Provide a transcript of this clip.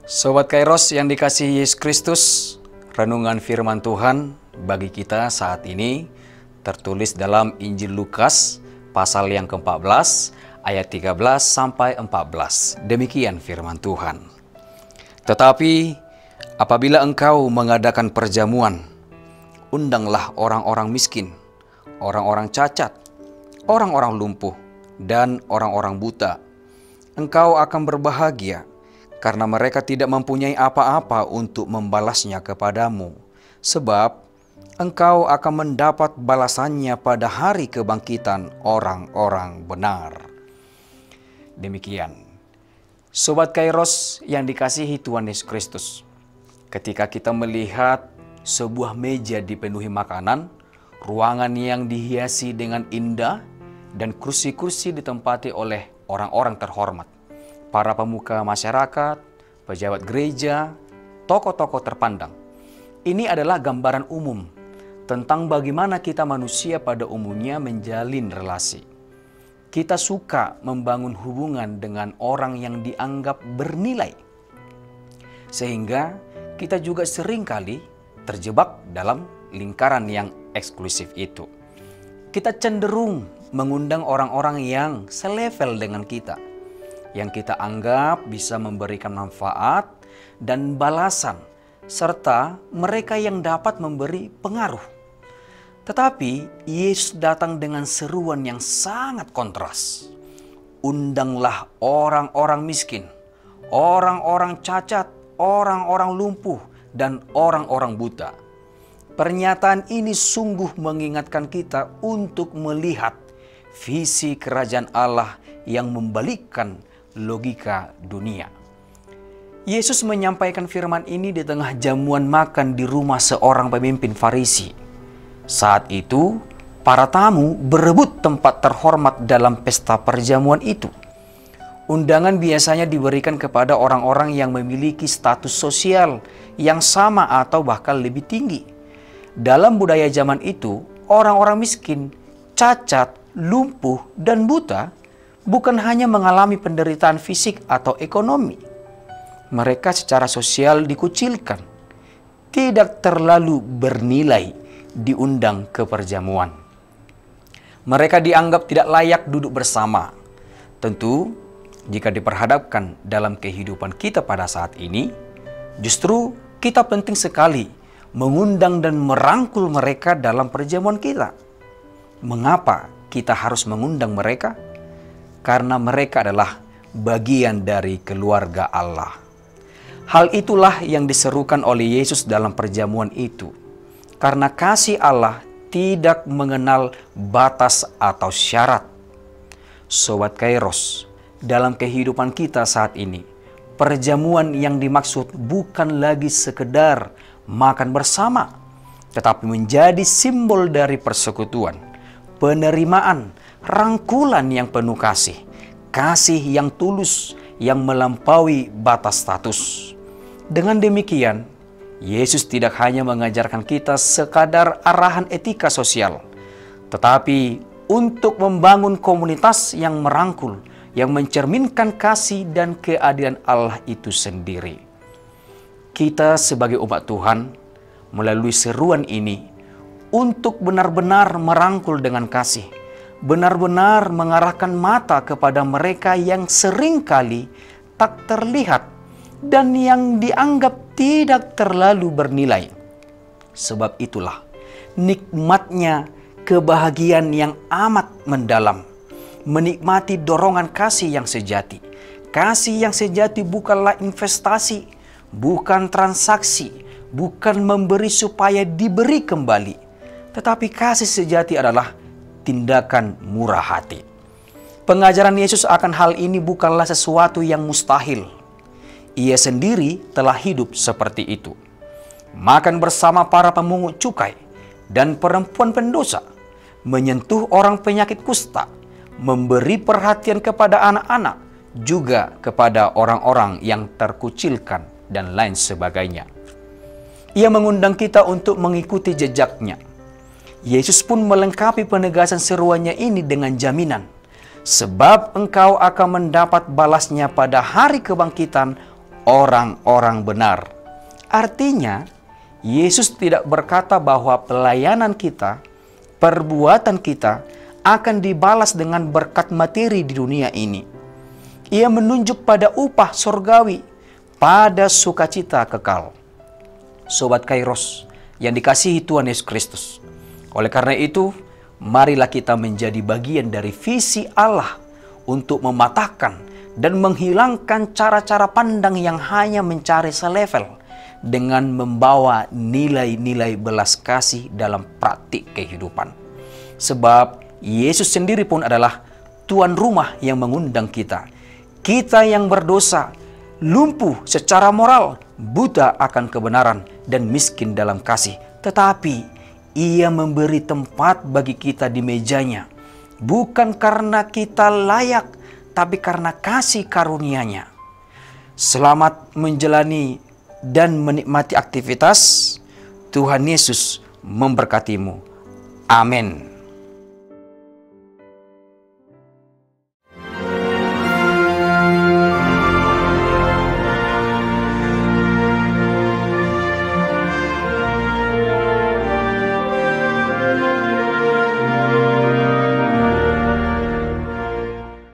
Sobat Kairos yang dikasihi Yesus Kristus, renungan firman Tuhan bagi kita saat ini tertulis dalam Injil Lukas pasal yang ke-14 ayat 13 sampai 14. Demikian firman Tuhan. Tetapi apabila engkau mengadakan perjamuan, undanglah orang-orang miskin, orang-orang cacat, orang-orang lumpuh, dan orang-orang buta. Engkau akan berbahagia, karena mereka tidak mempunyai apa-apa untuk membalasnya kepadamu. Sebab engkau akan mendapat balasannya pada hari kebangkitan orang-orang benar. Demikian. Sobat Kairos yang dikasihi Tuhan Yesus Kristus, ketika kita melihat sebuah meja dipenuhi makanan, ruangan yang dihiasi dengan indah, dan kursi-kursi ditempati oleh orang-orang terhormat, para pemuka masyarakat, pejabat gereja, tokoh-tokoh terpandang. Ini adalah gambaran umum tentang bagaimana kita manusia pada umumnya menjalin relasi. Kita suka membangun hubungan dengan orang yang dianggap bernilai. Sehingga kita juga seringkali terjebak dalam lingkaran yang eksklusif itu. Kita cenderung mengundang orang-orang yang selevel dengan kita, yang kita anggap bisa memberikan manfaat dan balasan, serta mereka yang dapat memberi pengaruh. Tetapi Yesus datang dengan seruan yang sangat kontras. Undanglah orang-orang miskin, orang-orang cacat, orang-orang lumpuh, dan orang-orang buta. Pernyataan ini sungguh mengingatkan kita untuk melihat visi kerajaan Allah yang membalikkan logika dunia. Yesus menyampaikan firman ini di tengah jamuan makan di rumah seorang pemimpin Farisi. Saat itu, para tamu berebut tempat terhormat dalam pesta perjamuan itu. Undangan biasanya diberikan kepada orang-orang yang memiliki status sosial yang sama atau bahkan lebih tinggi. Dalam budaya zaman itu, orang-orang miskin, cacat, lumpuh, dan buta bukan hanya mengalami penderitaan fisik atau ekonomi. Mereka secara sosial dikucilkan, tidak terlalu bernilai diundang ke perjamuan. Mereka dianggap tidak layak duduk bersama. Tentu, jika diperhadapkan dalam kehidupan kita pada saat ini, justru kita penting sekali mengundang dan merangkul mereka dalam perjamuan kita. Mengapa kita harus mengundang mereka? Karena mereka adalah bagian dari keluarga Allah. Hal itulah yang diserukan oleh Yesus dalam perjamuan itu. Karena kasih Allah tidak mengenal batas atau syarat. Sobat Kairos, dalam kehidupan kita saat ini, perjamuan yang dimaksud bukan lagi sekedar makan bersama, tetapi menjadi simbol dari persekutuan, penerimaan, rangkulan yang penuh kasih, kasih yang tulus yang melampaui batas status. Dengan demikian, Yesus tidak hanya mengajarkan kita sekadar arahan etika sosial, tetapi untuk membangun komunitas yang merangkul, yang mencerminkan kasih dan keadilan Allah itu sendiri. Kita sebagai umat Tuhan, melalui seruan ini, untuk benar-benar merangkul dengan kasih, benar-benar mengarahkan mata kepada mereka yang seringkali tak terlihat dan yang dianggap tidak terlalu bernilai. Sebab itulah nikmatnya kebahagiaan yang amat mendalam, menikmati dorongan kasih yang sejati. Kasih yang sejati bukanlah investasi, bukan transaksi, bukan memberi supaya diberi kembali, tetapi kasih sejati adalah tindakan murah hati. Pengajaran Yesus akan hal ini bukanlah sesuatu yang mustahil. Ia sendiri telah hidup seperti itu. Makan bersama para pemungut cukai dan perempuan pendosa, menyentuh orang penyakit kusta, memberi perhatian kepada anak-anak, juga kepada orang-orang yang terkucilkan, dan lain sebagainya. Ia mengundang kita untuk mengikuti jejaknya. Yesus pun melengkapi penegasan seruannya ini dengan jaminan, sebab engkau akan mendapat balasnya pada hari kebangkitan orang-orang benar. Artinya, Yesus tidak berkata bahwa pelayanan kita, perbuatan kita akan dibalas dengan berkat materi di dunia ini. Ia menunjuk pada upah surgawi, pada sukacita kekal. Sobat Kairos yang dikasihi Tuhan Yesus Kristus. Oleh karena itu, marilah kita menjadi bagian dari visi Allah untuk mematahkan dan menghilangkan cara-cara pandang yang hanya mencari selevel dengan membawa nilai-nilai belas kasih dalam praktik kehidupan. Sebab Yesus sendiri pun adalah tuan rumah yang mengundang kita. Kita yang berdosa, lumpuh secara moral, buta akan kebenaran, dan miskin dalam kasih. Tetapi Ia memberi tempat bagi kita di mejanya. Bukan karena kita layak, tapi karena kasih karunia-Nya. Selamat menjalani dan menikmati aktivitas. Tuhan Yesus memberkatimu. Amin.